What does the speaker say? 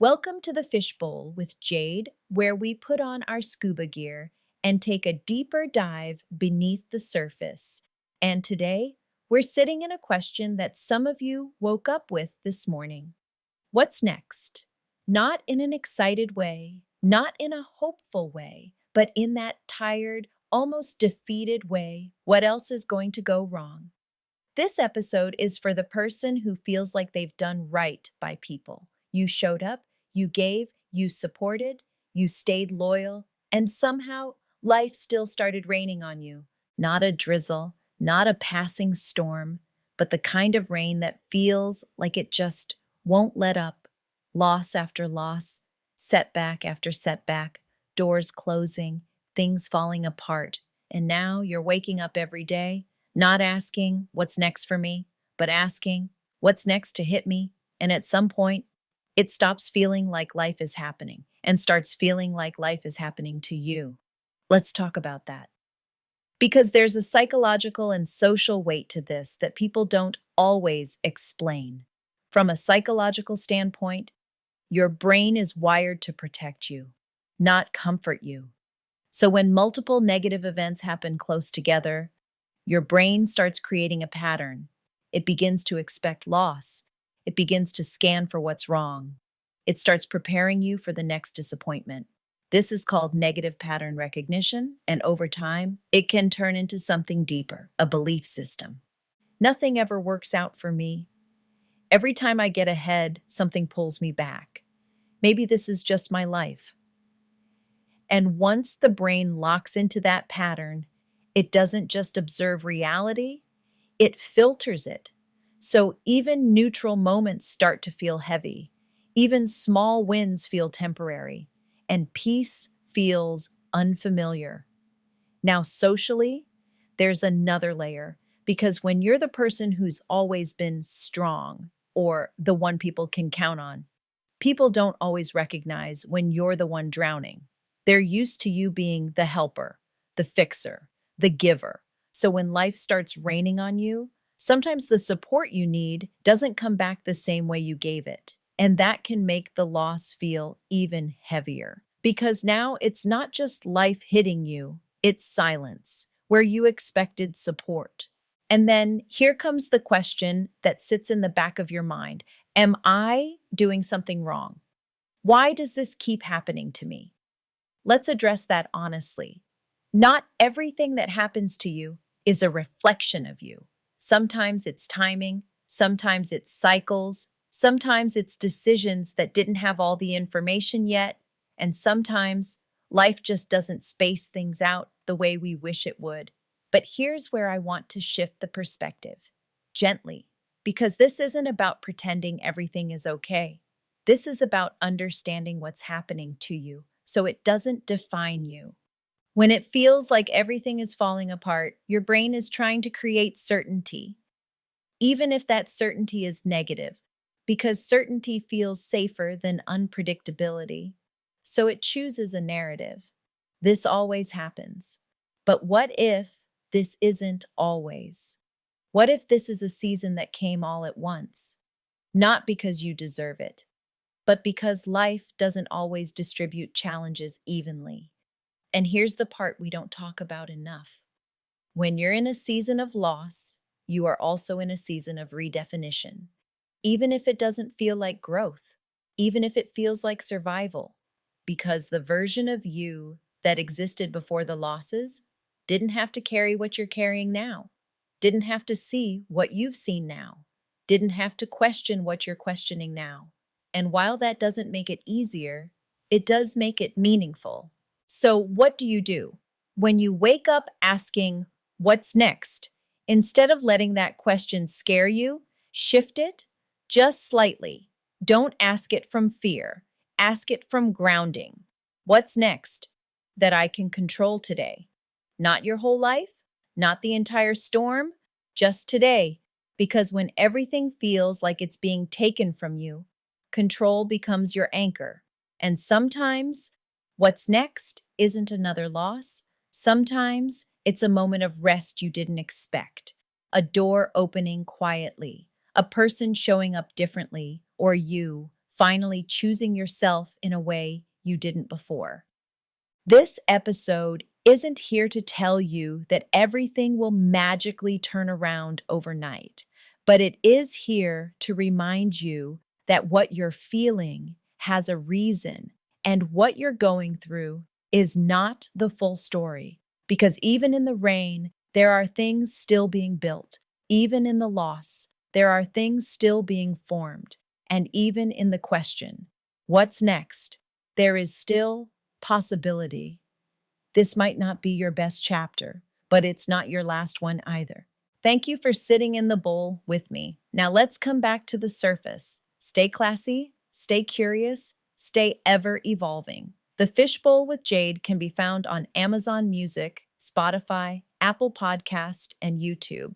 Welcome to the Fishbowl with Jade, where we put on our scuba gear and take a deeper dive beneath the surface. And today, we're sitting in a question that some of you woke up with this morning. What's next? Not in an excited way, not in a hopeful way, but in that tired, almost defeated way. What else is going to go wrong? This episode is for the person who feels like they've done right by people. You showed up, you gave, you supported, you stayed loyal, and somehow life still started raining on you. Not a drizzle, not a passing storm, but the kind of rain that feels like it just won't let up. Loss after loss, setback after setback, doors closing, things falling apart. And now you're waking up every day not asking what's next for me, but asking what's next to hit me. And at some point, it stops feeling like life is happening and starts feeling like life is happening to you. Let's talk about that. Because there's a psychological and social weight to this that people don't always explain. From a psychological standpoint, your brain is wired to protect you, not comfort you. So when multiple negative events happen close together, your brain starts creating a pattern. It begins to expect loss. It begins to scan for what's wrong. It starts preparing you for the next disappointment. This is called negative pattern recognition, and over time, it can turn into something deeper, a belief system. Nothing ever works out for me. Every time I get ahead, something pulls me back. Maybe this is just my life. And once the brain locks into that pattern, it doesn't just observe reality, it filters it. So even neutral moments start to feel heavy. Even small wins feel temporary. And peace feels unfamiliar. Now, socially, there's another layer. Because when you're the person who's always been strong or the one people can count on, people don't always recognize when you're the one drowning. They're used to you being the helper, the fixer, the giver. So when life starts raining on you, sometimes the support you need doesn't come back the same way you gave it. And that can make the loss feel even heavier. Because now it's not just life hitting you, it's silence, where you expected support. And then here comes the question that sits in the back of your mind. Am I doing something wrong? Why does this keep happening to me? Let's address that honestly. Not everything that happens to you is a reflection of you. Sometimes it's timing, sometimes it's cycles, sometimes it's decisions that didn't have all the information yet, and sometimes life just doesn't space things out the way we wish it would. But here's where I want to shift the perspective, gently, because this isn't about pretending everything is okay. This is about understanding what's happening to you so it doesn't define you. When it feels like everything is falling apart, your brain is trying to create certainty, even if that certainty is negative, because certainty feels safer than unpredictability. So it chooses a narrative. This always happens. But what if this isn't always? What if this is a season that came all at once? Not because you deserve it, but because life doesn't always distribute challenges evenly. And here's the part we don't talk about enough. When you're in a season of loss, you are also in a season of redefinition. Even if it doesn't feel like growth, even if it feels like survival, because the version of you that existed before the losses didn't have to carry what you're carrying now, didn't have to see what you've seen now, didn't have to question what you're questioning now. And while that doesn't make it easier, it does make it meaningful. So, what do you do when you wake up asking, what's next? Instead of letting that question scare you, shift it just slightly. Don't ask it from fear, ask it from grounding. What's next that I can control today? Not your whole life, not the entire storm, just today. Because when everything feels like it's being taken from you, control becomes your anchor. And sometimes what's next isn't another loss. Sometimes it's a moment of rest you didn't expect, a door opening quietly, a person showing up differently, or you finally choosing yourself in a way you didn't before. This episode isn't here to tell you that everything will magically turn around overnight, but it is here to remind you that what you're feeling has a reason and what you're going through is not the full story. Because even in the rain, there are things still being built. Even in the loss, there are things still being formed. And even in the question, what's next? There is still possibility. This might not be your best chapter, but it's not your last one either. Thank you for sitting in the bowl with me. Now let's come back to the surface. Stay classy, stay curious, stay ever evolving. The Fishbowl with Jade can be found on Amazon Music, Spotify, Apple Podcast, and YouTube.